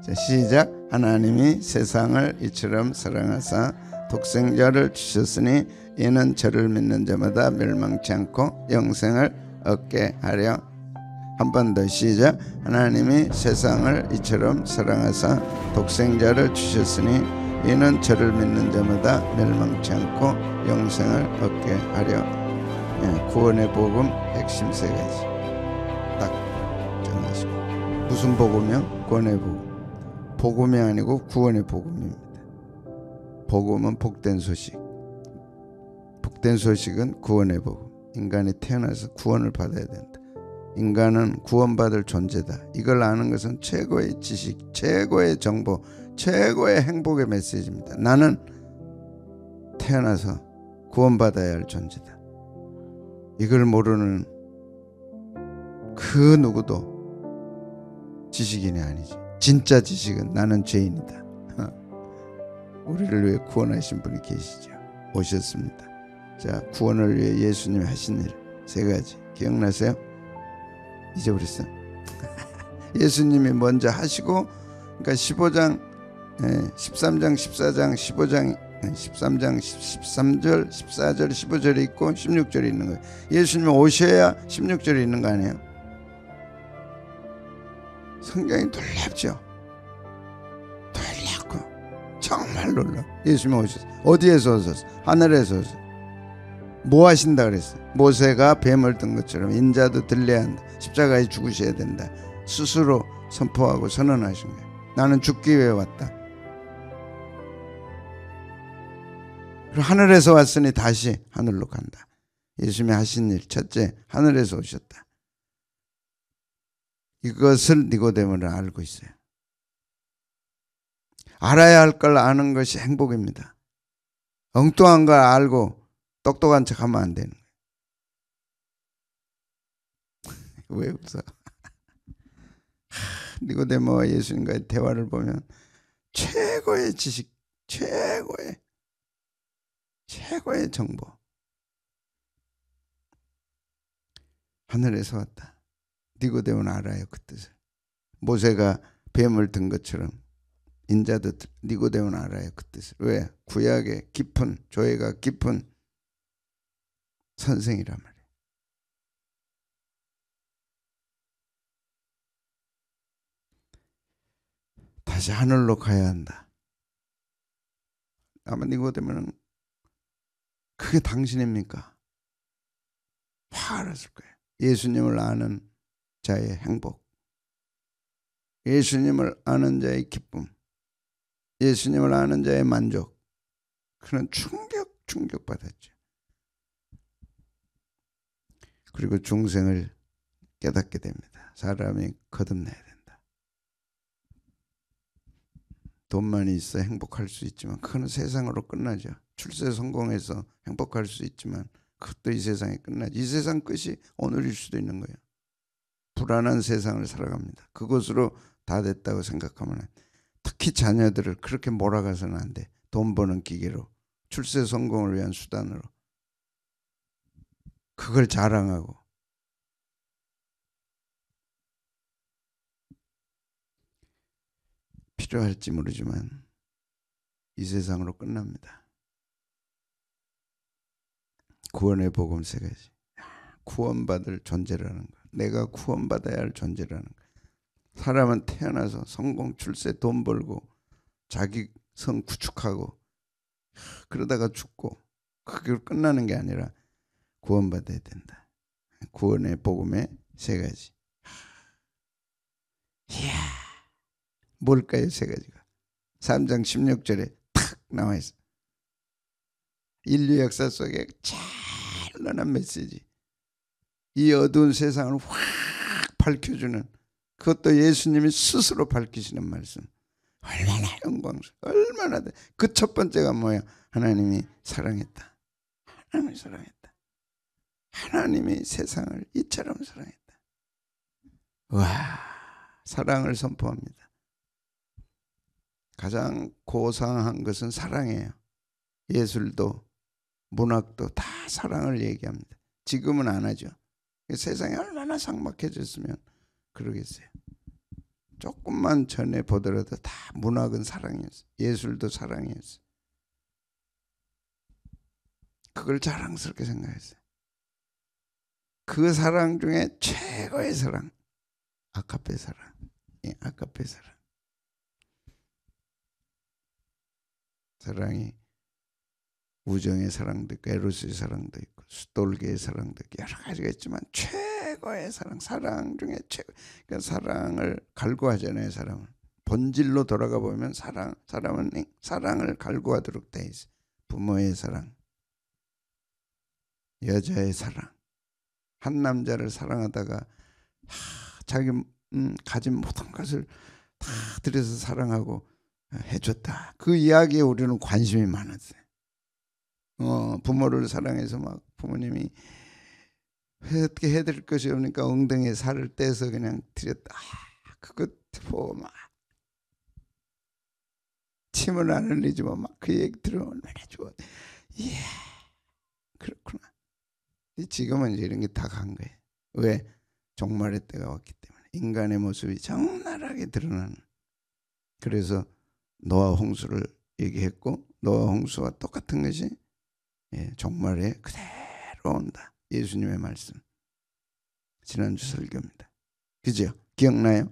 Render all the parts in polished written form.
자, 시작. 하나님이 세상을 이처럼 사랑하사 독생자를 주셨으니 이는 저를 믿는 자마다 멸망치 않고 영생을 얻게 하려. 한 번 더 시작. 하나님이 세상을 이처럼 사랑하사 독생자를 주셨으니 이는 저를 믿는 자마다 멸망치 않고 영생을 얻게 하려. 구원의 복음 핵심 세 가지 딱 정하시고. 무슨 복음이요? 구원의 복음. 복음이 아니고 구원의 복음입니다. 복음은 복된 소식. 복된 소식은 구원의 복음. 인간이 태어나서 구원을 받아야 된다. 인간은 구원받을 존재다. 이걸 아는 것은 최고의 지식, 최고의 정보, 최고의 행복의 메시지입니다. 나는 태어나서 구원받아야 할 존재다. 이걸 모르는 그 누구도 지식인이 아니지. 진짜 지식은 나는 죄인이다. 우리를 위해 구원하신 분이 계시죠. 오셨습니다. 자, 구원을 위해 예수님이 하신 일 세 가지 기억나세요? 잊어버렸어요? 예수님이 먼저 하시고, 그러니까 15장, 13장, 14장, 15장, 13장, 13절, 14절, 15절이 있고 16절이 있는 거예요. 예수님이 오셔야 16절이 있는 거 아니에요? 성경이 놀랍죠. 놀랍고 정말 놀랍. 예수님이 오셨어요. 어디에서 오셨어요? 하늘에서 오셨어요. 뭐 하신다 그랬어요? 모세가 뱀을 든 것처럼 인자도 들려야 한다. 십자가에 죽으셔야 된다. 스스로 선포하고 선언하신 거예요. 나는 죽기 위해 왔다. 그리고 하늘에서 왔으니 다시 하늘로 간다. 예수님이 하신 일 첫째, 하늘에서 오셨다. 이것을 니고데모는 알고 있어요. 알아야 할 걸 아는 것이 행복입니다. 엉뚱한 걸 알고 똑똑한 척 하면 안 되는 거예요. 왜 웃어? 니고데모와 예수님과의 대화를 보면 최고의 지식, 최고의 정보. 하늘에서 왔다. 니고데모는 알아요, 그 뜻을. 모세가 뱀을 든 것처럼 인자도 니고데모는 알아요, 그 뜻을. 왜? 구약의 깊은, 조예가 깊은 선생이란 말이에요. 다시 하늘로 가야 한다. 아마 니고데모는 그게 당신입니까? 확 알았을 거예요. 예수님을 아는 자의 행복, 예수님을 아는 자의 기쁨, 예수님을 아는 자의 만족. 그런 충격받았죠. 그리고 중생을 깨닫게 됩니다. 사람이 거듭나야 된다. 돈만이 있어 행복할 수 있지만 그건 세상으로 끝나죠. 출세 성공해서 행복할 수 있지만 그것도 이 세상에 끝나죠. 이 세상 끝이 오늘일 수도 있는 거예요. 불안한 세상을 살아갑니다. 그것으로 다 됐다고 생각하면, 특히 자녀들을 그렇게 몰아가서는 안 돼. 돈 버는 기계로, 출세 성공을 위한 수단으로 그걸 자랑하고. 필요할지 모르지만 이 세상으로 끝납니다. 구원의 복음 세 가지. 구원받을 존재라는 거. 내가 구원받아야 할 존재라는 거. 사람은 태어나서 성공, 출세, 돈 벌고 자기 성 구축하고 그러다가 죽고 그게 끝나는 게 아니라 구원받아야 된다. 구원의 복음의 세 가지. 이야, 뭘까요? 세 가지가 3장 16절에 탁 나와 있어. 인류 역사 속에 찬란한 메시지. 이 어두운 세상을 확 밝혀주는, 그것도 예수님이 스스로 밝히시는 말씀. 얼마나 영광스러워. 얼마나. 그 첫 번째가 뭐야? 하나님이 사랑했다. 하나님이 사랑했다. 하나님이 세상을 이처럼 사랑했다. 와, 사랑을 선포합니다. 가장 고상한 것은 사랑이에요. 예술도 문학도 다 사랑을 얘기합니다. 지금은 안 하죠. 세상이 얼마나 삭막해졌으면 그러겠어요. 조금만 전에 보더라도 다 문학은 사랑이었어요. 예술도 사랑이었어요. 그걸 자랑스럽게 생각했어요. 그 사랑 중에 최고의 사랑, 아가페 사랑. 예, 아가페 사랑. 사랑이 우정의 사랑도 있고 에로스의 사랑도 있고 스톨게의 사랑도 있고 여러 가지가 있지만 최고의 사랑, 사랑 중에 최고. 그러니까 사랑을 갈구하잖아요. 사람은 본질로 돌아가 보면 사람은 사랑을 갈구하도록 돼 있어요. 부모의 사랑, 여자의 사랑. 한 남자를 사랑하다가 자기 가진 모든 것을 다 들여서 사랑하고 해줬다. 그 이야기에 우리는 관심이 많았어요. 부모를 사랑해서 막 부모님이 어떻게 해드릴 것이 없으니까 엉덩이에 살을 떼서 그냥 드렸다. 그것 보고 막 침을 안 흘리지만 막 그 얘기 들으면 얼마나 좋아. 이야, 그렇구나. 지금은 이제 이런 게 다 간 거예요. 왜? 종말의 때가 왔기 때문에 인간의 모습이 적나라하게 드러나는. 그래서 노아 홍수를 얘기했고 노아 홍수와 똑같은 것이 종말에 그대로 온다. 예수님의 말씀. 지난주 설교입니다. 그죠? 기억나요?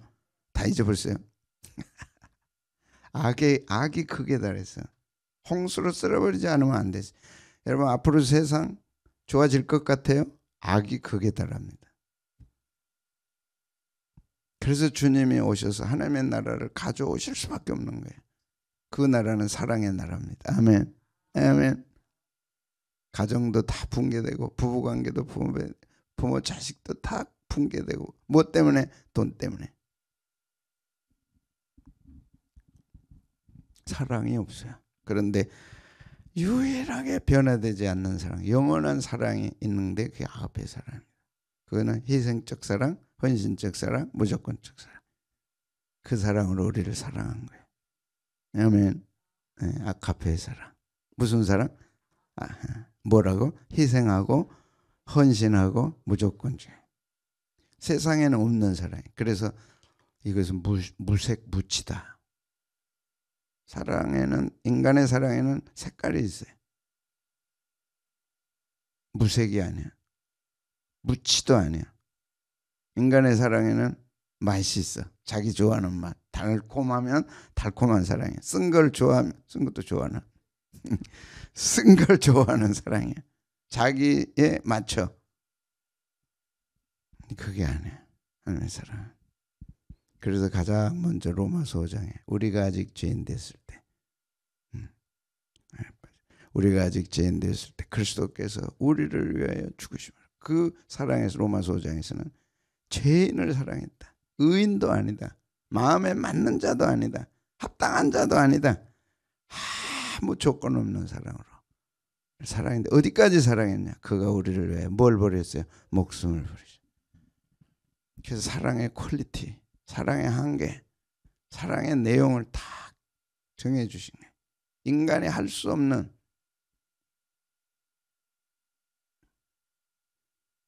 다 잊어버렸어요. 악이 극에 달했어. 홍수로 쓸어버리지 않으면 안 되지. 여러분 앞으로 세상 좋아질 것 같아요? 악이 극에 달합니다. 그래서 주님이 오셔서 하나님의 나라를 가져오실 수밖에 없는 거예요. 그 나라는 사랑의 나라입니다. 아멘. 아멘. 가정도 다 붕괴되고 부부관계도 부모 자식도 다 붕괴되고 뭐 때문에? 돈 때문에. 사랑이 없어요. 그런데 유일하게 변화되지 않는 사랑, 영원한 사랑이 있는데 그게 아가페 사랑입니다. 그거는 희생적 사랑, 헌신적 사랑, 무조건적 사랑. 그 사랑으로 우리를 사랑한 거예요. 아멘. 아가페 사랑. 무슨 사랑? 뭐라고? 희생하고 헌신하고 무조건적. 세상에는 없는 사랑이에요. 그래서 이것은 무색무치다. 사랑에는, 인간의 사랑에는 색깔이 있어요. 무색이 아니야. 무치도 아니야. 인간의 사랑에는 맛이 있어. 자기 좋아하는 맛. 달콤하면 달콤한 사랑이야. 쓴 걸 좋아하면 쓴 것도 좋아하는 쓴 걸 좋아하는 사랑이야. 자기에 맞춰. 그게 아니야. 하나님의 사랑. 그래서 가장 먼저 로마서 5장에 우리가 아직 죄인 됐을 때 우리가 아직 죄인 됐을 때 그리스도께서 우리를 위하여 죽으심을. 그 사랑에서 로마서 5장에서는 죄인을 사랑했다. 의인도 아니다. 마음에 맞는 자도 아니다. 합당한 자도 아니다. 아무 조건 없는 사랑으로 사랑했는데 어디까지 사랑했냐? 그가 우리를 위하여 뭘 버렸어요? 목숨을 버리죠. 그래서 사랑의 퀄리티, 사랑의 한계, 사랑의 내용을 다 정해 주신 거예요. 인간이 할 수 없는.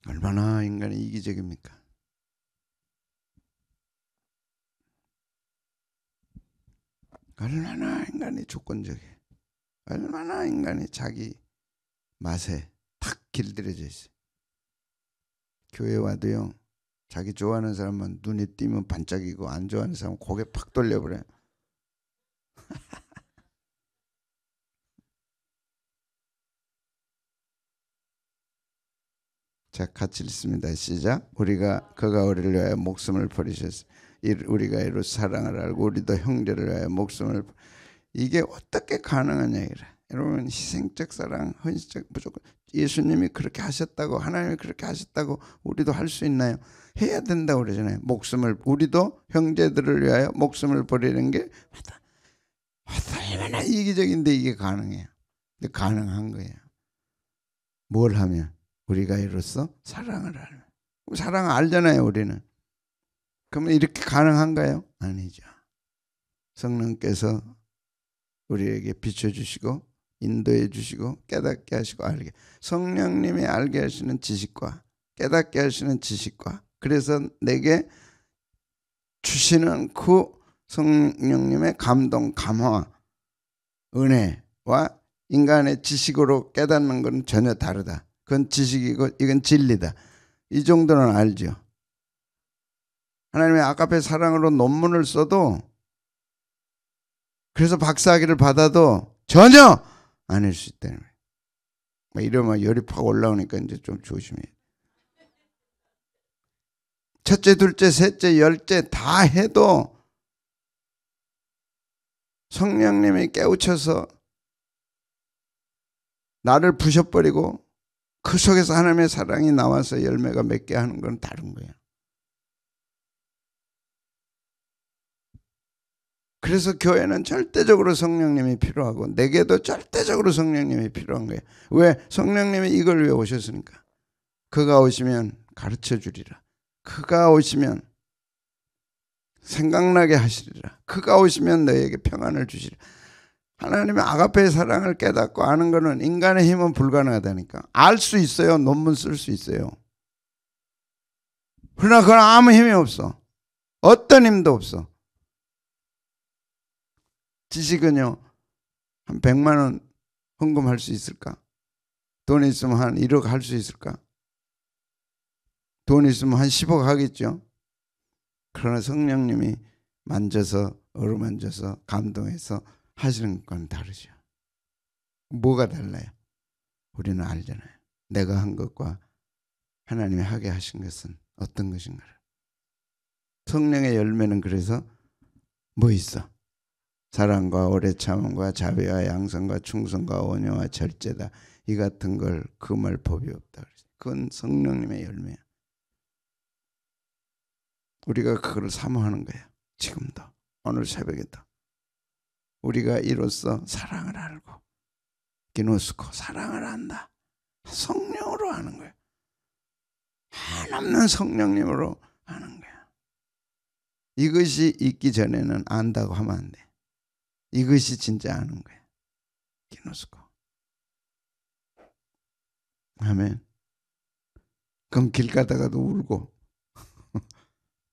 얼마나 인간이 이기적입니까? 얼마나 인간이 조건적이에요. 얼마나 인간이 자기 맛에 탁 길들여져 있어요. 교회 와도요. 자기 좋아하는 사람만 눈에 띄면 반짝이고 안 좋아하는 사람은 고개 팍 돌려버려요. 자, 같이 읽습니다. 시작. 그가 우리를 위하여 목숨을 버리셨으니 우리가 이로 사랑을 알고 우리도 형제를 위하여 목숨을. 이게 어떻게 가능한 얘기라. 여러분 희생적 사랑, 헌신적 무조건 예수님이 그렇게 하셨다고 하나님이 그렇게 하셨다고 우리도 할 수 있나요? 해야 된다고 그러잖아요. 목숨을 우리도 형제들을 위하여 목숨을 버리는 게 얼마나 이기적인데 이게 가능해요. 근데 가능한 거예요. 뭘 하면? 우리가 이로써 사랑을 알면. 사랑을 알잖아요 우리는. 그러면 이렇게 가능한가요? 아니죠. 성령께서 우리에게 비춰주시고 인도해 주시고 깨닫게 하시고 알게. 성령님이 알게 하시는 지식과 깨닫게 하시는 지식과 그래서 내게 주시는 그 성령님의 감동, 감화, 은혜와 인간의 지식으로 깨닫는 건 전혀 다르다. 그건 지식이고 이건 진리다. 이 정도는 알죠. 하나님의 아가페 사랑으로 논문을 써도, 그래서 박사학위를 받아도 전혀 아닐 수 있다는 거예요. 이러면 열이 팍 올라오니까 이제 좀 조심해야 돼. 첫째, 둘째, 셋째, 열째 다 해도 성령님이 깨우쳐서 나를 부셔버리고 그 속에서 하나님의 사랑이 나와서 열매가 맺게 하는 건 다른 거예요. 그래서 교회는 절대적으로 성령님이 필요하고 내게도 절대적으로 성령님이 필요한 거예요. 왜? 성령님이 이걸 위해 오셨으니까. 그가 오시면 가르쳐 주리라. 그가 오시면 생각나게 하시리라. 그가 오시면 너에게 평안을 주시리라. 하나님의 아가페의 사랑을 깨닫고 아는 것은 인간의 힘은 불가능하다니까. 알 수 있어요. 논문 쓸 수 있어요. 그러나 그건 아무 힘이 없어. 어떤 힘도 없어. 지식은요, 한 100만 원 헌금할 수 있을까? 돈 있으면 한 1억 할 수 있을까? 돈 있으면 한 10억 하겠죠. 그러나 성령님이 만져서 어루만져서 감동해서 하시는 건 다르죠. 뭐가 달라요? 우리는 알잖아요. 내가 한 것과 하나님이 하게 하신 것은 어떤 것인가를. 성령의 열매는 그래서 뭐 있어? 사랑과 오래 참음과 자비와 양선과 충성과 온유와 절제다. 이 같은 걸 금할 법이 없다. 그건 성령님의 열매야. 우리가 그걸 사모하는 거야. 지금도, 오늘 새벽에도. 우리가 이로써 사랑을 알고, 기노스코 사랑을 안다. 성령으로 아는 거야. 한없는 성령님으로 아는 거야. 이것이 있기 전에는 안다고 하면 안 돼. 이것이 진짜 아는 거야. 기노스코. 아멘. 그럼 길 가다가도 울고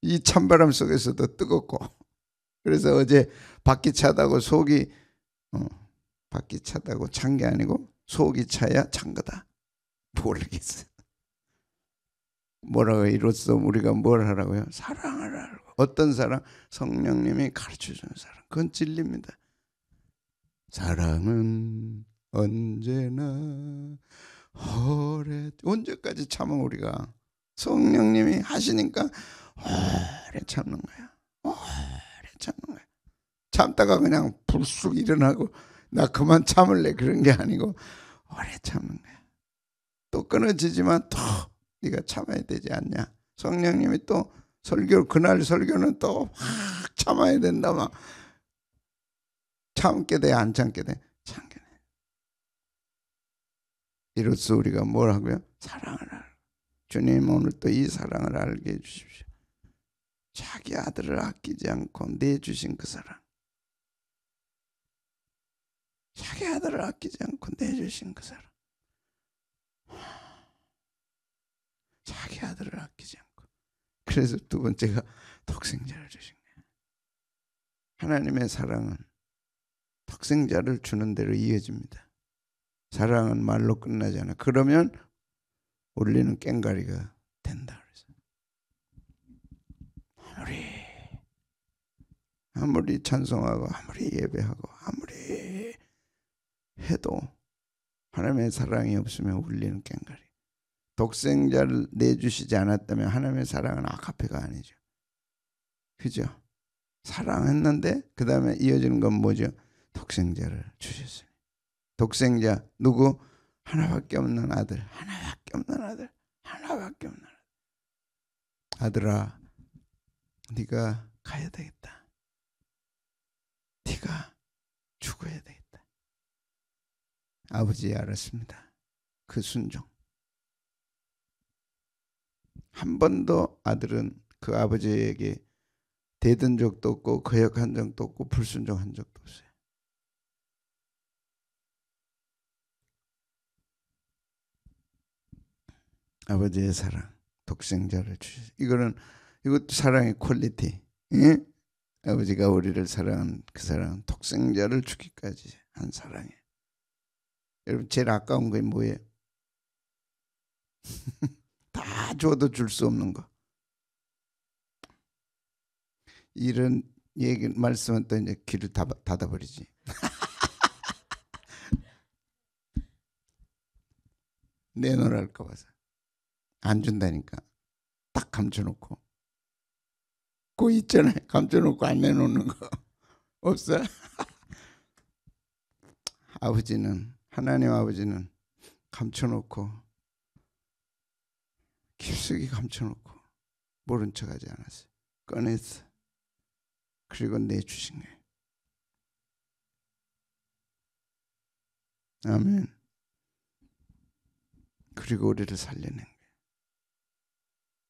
이 찬바람 속에서도 뜨겁고. 그래서 어제 밖이 차다고 속이 밖이 차다고 찬 게 아니고 속이 차야 찬 거다. 모르겠어요. 뭐라고 이로써 우리가 뭘 하라고요? 사랑을 하라고. 어떤 사랑? 성령님이 가르쳐주는 사랑. 그건 진리입니다. 사랑은 언제나 오래. 언제까지 참아 우리가? 성령님이 하시니까 오래 참는 거야. 오래 참는 거야. 참다가 그냥 불쑥 일어나고 나 그만 참을래 그런 게 아니고 오래 참는 거야. 또 끊어지지만 또 네가 참아야 되지 않냐. 성령님이 또 설교, 그날 설교는 또 확 참아야 된다. 막 참게 돼, 안 참게 돼? 참게 돼. 이로써 우리가 뭘 하고요? 사랑을 알고. 주님 오늘 또 이 사랑을 알게 해주십시오. 자기 아들을 아끼지 않고 내주신 그 사랑. 자기 아들을 아끼지 않고 내주신 그 사랑. 자기 아들을 아끼지 않고. 그래서 두 번째가 독생자를 주신 거예요. 하나님의 사랑은 독생자를 주는 대로 이어집니다. 사랑은 말로 끝나지 않아. 그러면 우리는 꽹가리가 된다. 아무리 찬송하고 아무리 예배하고 아무리 해도 하나님의 사랑이 없으면 울리는 꽹가리. 독생자를 내주시지 않았다면 하나님의 사랑은 아가페가 아니죠. 그죠? 사랑했는데 그 다음에 이어지는 건 뭐죠? 독생자를 주셨어요. 독생자 누구? 하나밖에 없는 아들. 하나밖에 없는 아들. 하나밖에 없는 아들. 아들아 네가 가야 되겠다. 네가 죽어야 되겠다. 아버지 알았습니다. 그 순종. 한 번도 아들은 그 아버지에게 대든 적도 없고 거역한 적도 없고 불순종한 적도 없어요. 아버지의 사랑, 독생자를 주셨어요. 이것도 사랑의 퀄리티. 예? 아버지가 우리를 사랑한 그 사랑은 독생자를 주기까지 한 사랑이에요. 여러분 제일 아까운 게 뭐예요? 다 줘도 줄 수 없는 거. 이런 얘기 말씀은 또 이제 귀를 닫아버리지. 내놓으랄까 봐서 안 준다니까. 딱 감춰놓고. 그거 있잖아요. 감춰놓고 안 내놓는 거 없어? 아버지는, 하나님 아버지는 감춰놓고 깊숙이 감춰놓고 모른 척하지 않았어요. 꺼냈어. 그리고 내주신 거예요. 아멘. 그리고 우리를 살려낸 거예요.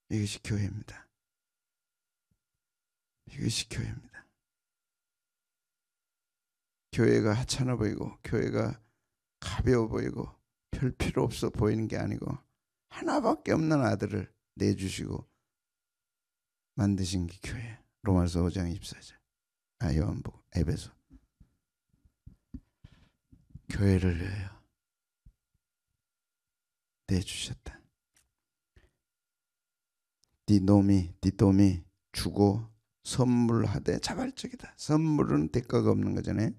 이것이 교회입니다. 이것이 교회입니다. 교회가 하찮아 보이고 교회가 가벼워 보이고 별 필요 없어 보이는 게 아니고 하나밖에 없는 아들을 내주시고 만드신 게 교회. 로마서 5장 24절. 요한복음, 에베소. 교회를 위하여 내주셨다. 디노미 주고 선물하되 자발적이다. 선물은 대가가 없는 거잖아요.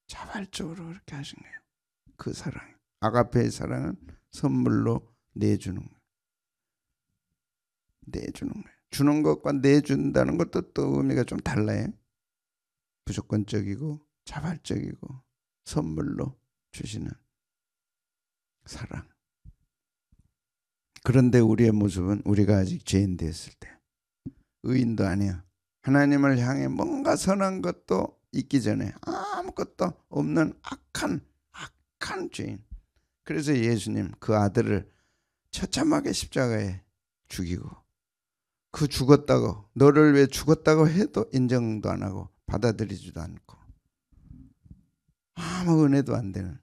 자발적으로 그렇게 하신 거예요. 그 사랑, 아가페의 사랑은 선물로 내주는 거예요. 내주는 거예요. 주는 것과 내준다는 것도 또 의미가 좀 달라요. 무조건적이고 자발적이고 선물로 주시는 사랑. 그런데 우리의 모습은 우리가 아직 죄인 되었을 때, 의인도 아니야. 하나님을 향해 뭔가 선한 것도 있기 전에 아무것도 없는 악한 죄인. 그래서 예수님 그 아들을 처참하게 십자가에 죽이고, 그 죽었다고, 너를 위해 죽었다고 해도 인정도 안 하고 받아들이지도 않고 아무 은혜도 안 되는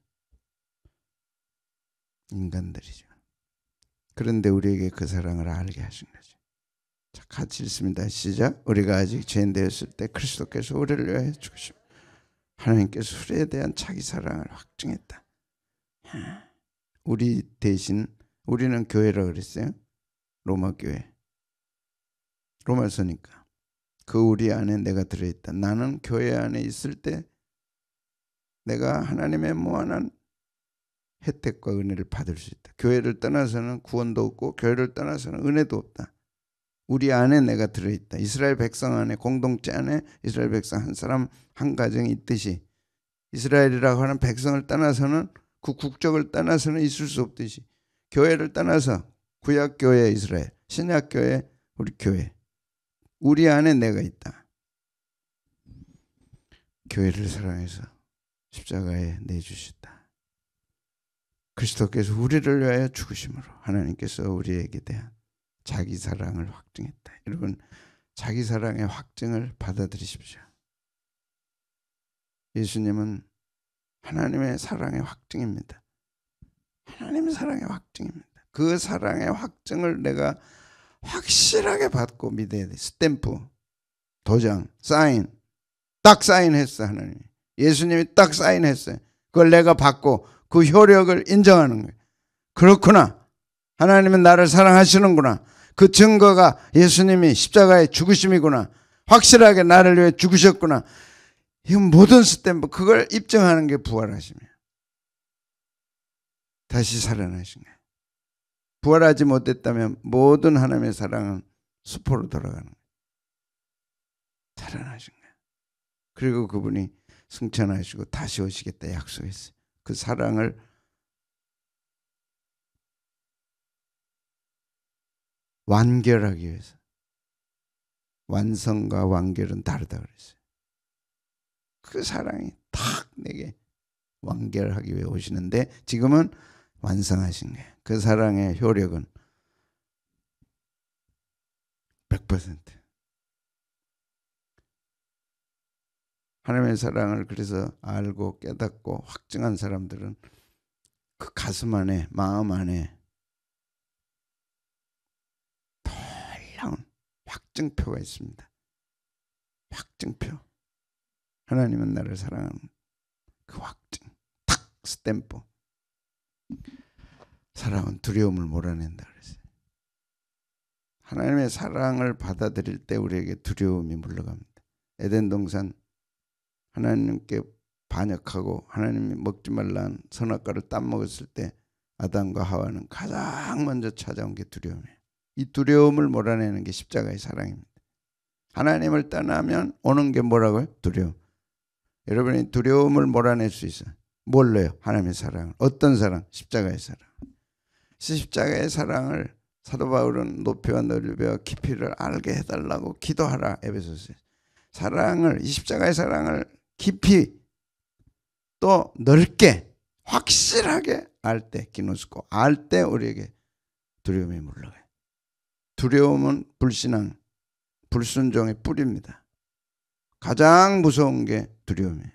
인간들이죠. 그런데 우리에게 그 사랑을 알게 하신 거죠. 자, 같이 읽습니다. 시작. 우리가 아직 죄인 되었을 때 그리스도께서 우리를 위하여 죽으심. 하나님께서 우리에 대한 자기 사랑을 확증했다. 우리 대신, 우리는 교회라고 그랬어요. 로마 교회. 로마서니까. 그 우리 안에 내가 들어있다. 나는 교회 안에 있을 때 내가 하나님의 무한한 혜택과 은혜를 받을 수 있다. 교회를 떠나서는 구원도 없고 교회를 떠나서는 은혜도 없다. 우리 안에 내가 들어있다. 이스라엘 백성 안에, 공동체 안에 이스라엘 백성 한 사람 한 가정이 있듯이 이스라엘이라고 하는 백성을 떠나서는, 그 국적을 떠나서는 있을 수 없듯이 교회를 떠나서 구약교회 이스라엘, 신약교회 우리 교회, 우리 안에 내가 있다. 교회를 사랑해서 십자가에 내주셨다. 그리스도께서 우리를 위하여 죽으심으로 하나님께서 우리에게 대한 자기 사랑을 확증했다. 여러분, 자기 사랑의 확증을 받아들이십시오. 예수님은 하나님의 사랑의 확증입니다. 하나님의 사랑의 확증입니다. 그 사랑의 확증을 내가 확실하게 받고 믿어야 돼. 스탬프, 도장, 사인. 딱 사인했어. 하나님이. 예수님이 딱 사인했어요. 그걸 내가 받고 그 효력을 인정하는 거예요. 그렇구나. 하나님은 나를 사랑하시는구나. 그 증거가 예수님이 십자가에 죽으심이구나. 확실하게 나를 위해 죽으셨구나. 이건 모든 스탬프, 그걸 입증하는 게 부활하심이에요. 다시 살아나신 거예요. 부활하지 못했다면 모든 하나님의 사랑은 수포로 돌아가는 거예요. 살아나신 거예요. 그리고 그분이 승천하시고 다시 오시겠다 약속했어요. 그 사랑을 완결하기 위해서. 완성과 완결은 다르다 그랬어요. 그 사랑이 탁 내게 완결하기 위해 오시는데 지금은 완성하신 거예요. 그 사랑의 효력은 100%. 하나님의 사랑을 그래서 알고 깨닫고 확증한 사람들은 그 가슴 안에, 마음 안에 놀라운 확증표가 있습니다. 확증표. 하나님은 나를 사랑하는 그 확증. 탁 스탬프. 사랑은 두려움을 몰아낸다 그랬어요. 하나님의 사랑을 받아들일 때 우리에게 두려움이 물러갑니다. 에덴 동산 하나님께 반역하고 하나님이 먹지 말라는 선악과를 따먹었을 때 아담과 하와는 가장 먼저 찾아온 게 두려움이에요. 이 두려움을 몰아내는 게 십자가의 사랑입니다. 하나님을 떠나면 오는 게 뭐라고요? 두려움. 여러분이 두려움을 몰아낼 수 있어요. 뭘로요? 하나님의 사랑을. 어떤 사랑? 십자가의 사랑. 십자가의 사랑을 사도 바울은 높이와 넓이와 깊이를 알게 해달라고 기도하라 에베소서에. 사랑을, 이 십자가의 사랑을 깊이 또 넓게 확실하게 알 때, 기노스코 알 때 우리에게 두려움이 물러가요. 두려움은 불신앙, 불순종의 뿌리입니다. 가장 무서운 게 두려움이에요.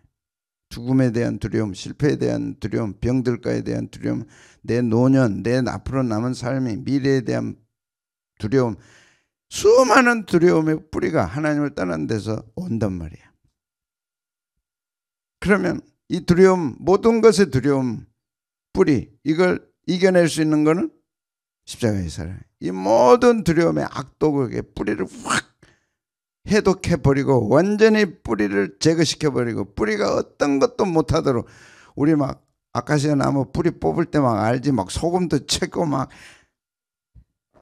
죽음에 대한 두려움, 실패에 대한 두려움, 병들까에 대한 두려움, 내 노년, 내 앞으로 남은 삶이, 미래에 대한 두려움, 수많은 두려움의 뿌리가 하나님을 떠난 데서 온단 말이에요. 그러면 이 두려움, 모든 것의 두려움 뿌리, 이걸 이겨낼 수 있는 거는 십자가의 사랑. 이 모든 두려움의 악독의 뿌리를 확 해독해버리고 완전히 뿌리를 제거시켜버리고 뿌리가 어떤 것도 못하도록. 우리 막 아카시아 나무 뿌리 뽑을 때 막 알지, 막 소금도 채고 막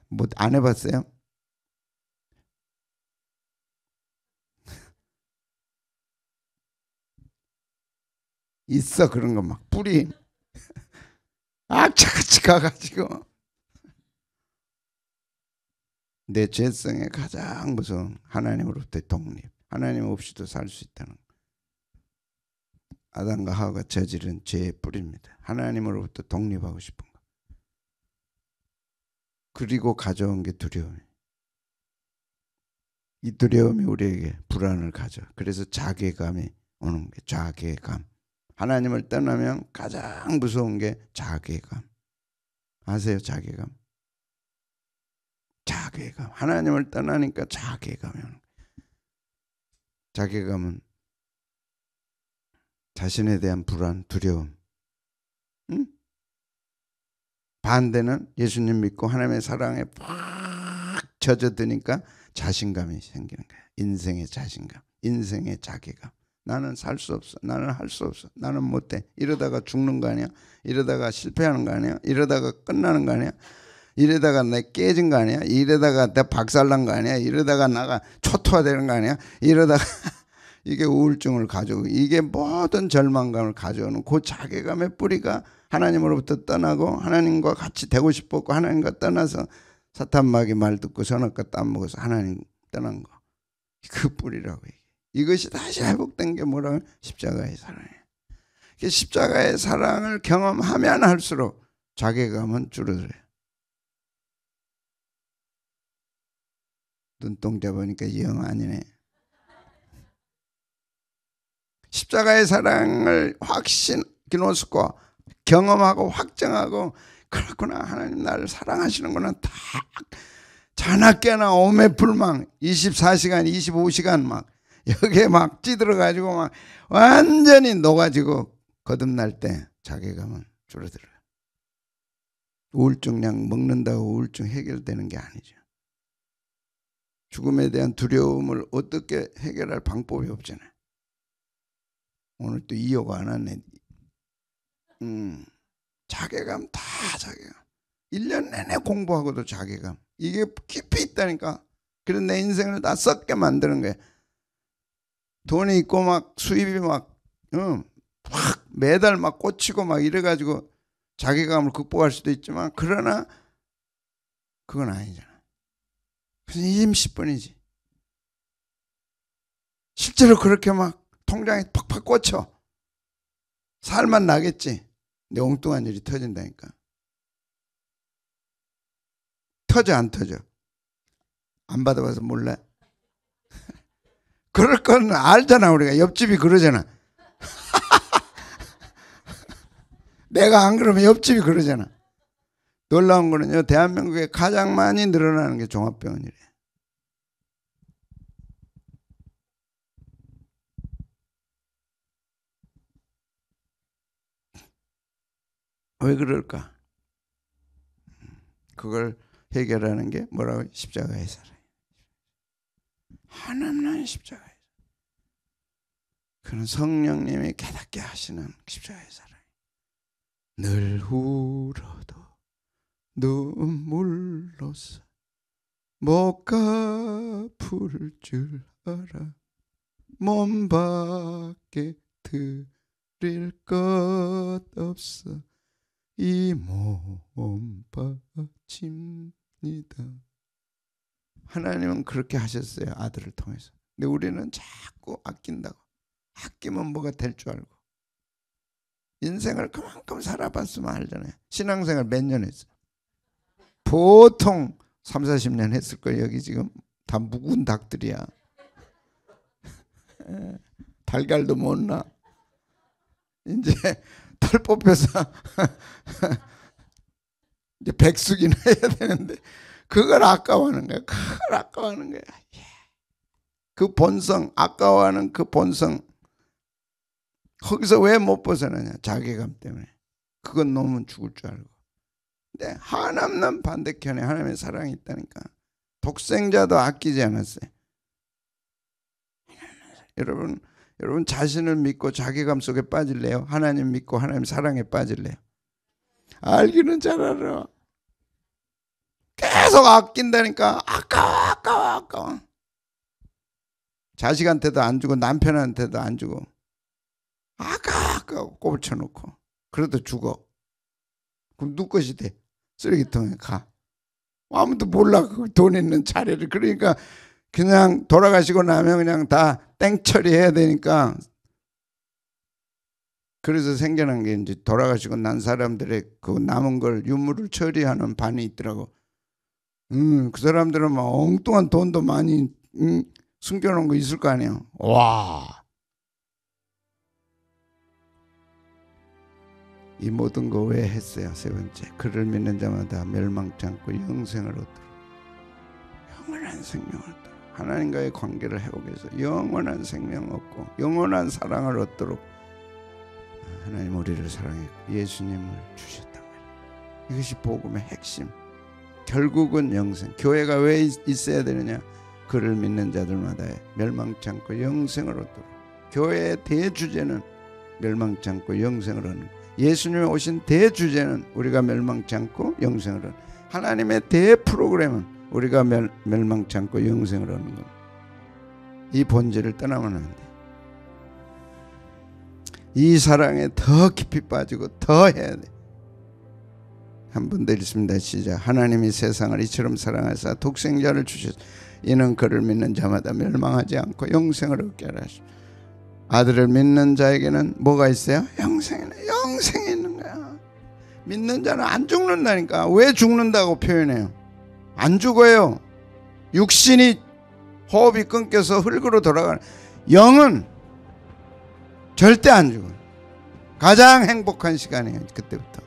뭐 안 해봤어요? 있어 그런 거 막 뿌리 악착같이 가가지고. 내 죄성의 가장 무서운 하나님으로부터의 독립. 하나님 없이도 살 수 있다는 거. 아담과 하와가 저지른 죄의 뿌리입니다. 하나님으로부터 독립하고 싶은 거. 그리고 가져온 게 두려움이에요. 이 두려움이 우리에게 불안을 가져. 그래서 자괴감이 오는 게 자괴감. 하나님을 떠나면 가장 무서운 게 자괴감. 아세요? 자괴감. 자괴감. 하나님을 떠나니까 자괴감이 오는 거예요. 자괴감은 자신에 대한 불안, 두려움. 응? 반대는 예수님 믿고 하나님의 사랑에 팍 젖어드니까 자신감이 생기는 거예요. 인생의 자신감, 인생의 자괴감. 나는 살 수 없어. 나는 할 수 없어. 나는 못해. 이러다가 죽는 거 아니야? 이러다가 실패하는 거 아니야? 이러다가 끝나는 거 아니야? 이러다가 내 깨진 거 아니야? 이러다가 내 박살난 거 아니야? 이러다가 나가 초토화되는 거 아니야? 이러다가 이게 우울증을 가져오고, 이게 모든 절망감을 가져오는 그 자괴감의 뿌리가 하나님으로부터 떠나고 하나님과 같이 되고 싶었고 하나님과 떠나서 사탄마귀 말 듣고 선악과 따먹어서 하나님 떠난 거. 그 뿌리라고 얘기해. 이것이 다시 회복된 게 뭐라고? 십자가의 사랑이에요. 십자가의 사랑을 경험하면 할수록 자괴감은 줄어들어요. 눈동자 보니까 영 아니네. 십자가의 사랑을 기노스코 경험하고 확정하고, 그렇구나, 하나님 나를 사랑하시는구나. 다 자나깨나 오매불망 24시간 25시간 막 여기에 막 찌들어가지고 막 완전히 녹아지고 거듭날 때 자괴감은 줄어들어요. 우울증약 먹는다고 우울증 해결되는 게 아니죠. 죽음에 대한 두려움을 어떻게 해결할 방법이 없잖아요. 오늘 또 이어가 안 왔네. 자괴감, 다 자괴감. 1년 내내 공부하고도 자괴감. 이게 깊이 있다니까. 그래서 내 인생을 다 썩게 만드는 거예요. 돈이 있고 막 수입이 막 매달 막 꽂히고 막 이래가지고 자괴감을 극복할 수도 있지만, 그러나 그건 아니잖아. 그래서 20분이지. 실제로 그렇게 막 통장에 팍팍 꽂혀. 살만 나겠지. 내 엉뚱한 일이 터진다니까. 터져 안 터져? 안 받아봐서 몰라. 그럴 건 알잖아. 우리가 옆집이 그러잖아. 내가 안 그러면 옆집이 그러잖아. 놀라운 거는요, 대한민국에 가장 많이 늘어나는 게 종합병원이래. 왜 그럴까? 그걸 해결하는 게 뭐라고? 십자가의 사랑. 하나님은 십자가의 사랑. 그는 성령님이 깨닫게 하시는 십자가의 사랑. 늘 울어도 눈물로서 못 갚을 줄 알아. 몸 밖에 드릴 것 없어. 이 몸 바칩니다. 하나님은 그렇게 하셨어요. 아들을 통해서. 근데 우리는 자꾸 아낀다고. 아끼면 뭐가 될 줄 알고. 인생을 그만큼 살아봤으면 알잖아요. 신앙생활 몇 년 했어요? 보통 3, 40년 했을 거예요. 여기 지금 다 묵은 닭들이야. 달걀도 못 나. 이제 털 뽑혀서 이제 백숙이나 해야 되는데 그걸 아까워하는 거야. 그걸 아까워하는 거야. 그 본성, 아까워하는 그 본성, 거기서 왜 못 벗어나냐? 자괴감 때문에. 그건 놓으면 죽을 줄 알고. 근데 하나님은 반대편에 하나님의 사랑이 있다니까. 독생자도 아끼지 않았어요. 여러분 자신을 믿고 자괴감 속에 빠질래요? 하나님 믿고 하나님 사랑에 빠질래요? 알기는 잘 알아. 계속 아낀다니까. 아까워. 자식한테도 안 주고 남편한테도 안 주고 아까워 꼽쳐놓고 그래도 죽어. 그럼 누구 것이 돼? 쓰레기통에 가. 아무도 몰라 그 돈 있는 차례를. 그러니까 그냥 돌아가시고 나면 그냥 다 땡처리해야 되니까. 그래서 생겨난 게 이제 돌아가시고 난 사람들의 그 남은 걸 유물을 처리하는 반이 있더라고. 그 사람들은 막 엉뚱한 돈도 많이 숨겨놓은 거 있을 거 아니에요. 와, 이 모든 거 왜 했어요? 세 번째, 그를 믿는 자마다 멸망치 않고 영생을 얻도록. 영원한 생명을 얻도록. 하나님과의 관계를 회복해서 영원한 생명을 얻고 영원한 사랑을 얻도록 하나님 우리를 사랑했고 예수님을 주셨단 말이에요. 이것이 복음의 핵심. 결국은 영생. 교회가 왜 있어야 되느냐? 그를 믿는 자들마다 멸망치 않고 영생을 얻도록. 교회의 대주제는 멸망치 않고 영생을 얻는 것. 예수님이 오신 대주제는 우리가 멸망치 않고 영생을 얻는 것. 하나님의 대프로그램은 우리가 멸망치 않고 영생을 얻는 것. 이 본질을 떠나면 안 돼. 이 사랑에 더 깊이 빠지고 더 해야 돼. 한 번 더 읽습니다. 시작. 하나님이 세상을 이처럼 사랑하사 독생자를 주셨. 이는 그를 믿는 자마다 멸망하지 않고 영생을 얻게 하라. 아들을 믿는 자에게는 뭐가 있어요? 영생이 있는 거야. 믿는 자는 안 죽는다니까. 왜 죽는다고 표현해요? 안 죽어요. 육신이 호흡이 끊겨서 흙으로 돌아가는. 영은 절대 안 죽어요. 가장 행복한 시간이에요. 그때부터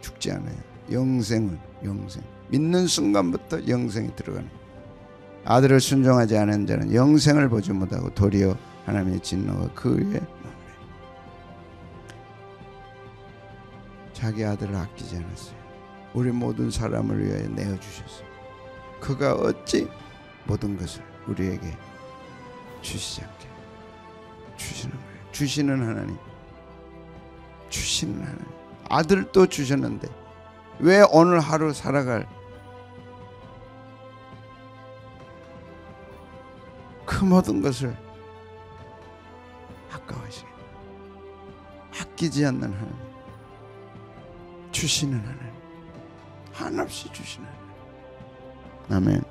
죽지 않아요. 영생. 믿는 순간부터 영생이 들어가는 거예요. 아들을 순종하지 않은 자는 영생을 보지 못하고 도리어 하나님의 진노가 그 위에 자기 아들을 아끼지 않았어요. 우리 모든 사람을 위하여 내어주셨어요. 그가 어찌 모든 것을 우리에게 주시지 않게 주시는 거예요. 주시는 하나님. 아들도 주셨는데 왜 오늘 하루 살아갈 그 모든 것을 아까워하시게, 아끼지 않는 하나님, 주시는 하나님, 한없이 주시는 하나님. 아멘.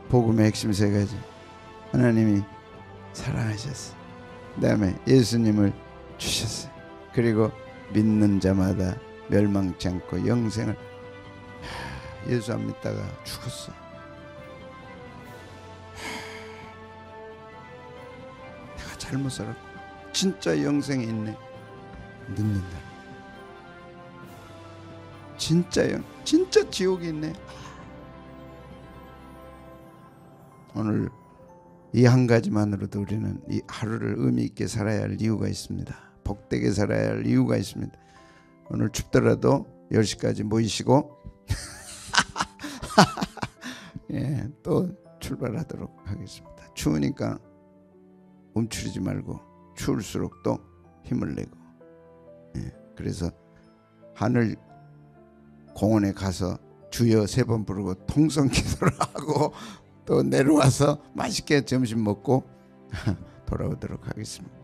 복음의 핵심 세 가지. 하나님이 사랑하셨어요. 그 다음에 예수님을 주셨어요. 그리고 믿는 자마다 멸망치 않고 영생을. 예수 안 믿다가 죽었어. 내가 잘못 살았고 진짜 영생이 있네. 늦는다. 진짜 지옥이 있네. 오늘 이 한 가지만으로도 우리는 이 하루를 의미 있게 살아야 할 이유가 있습니다. 복되게 살아야 할 이유가 있습니다. 오늘 춥더라도 10시까지 모이시고 예, 또 출발하도록 하겠습니다. 추우니까 움츠리지 말고 추울수록 또 힘을 내고 예, 그래서 하늘 공원에 가서 주여 3번 부르고 통성 기도를 하고 또 내려와서 맛있게 점심 먹고 돌아오도록 하겠습니다.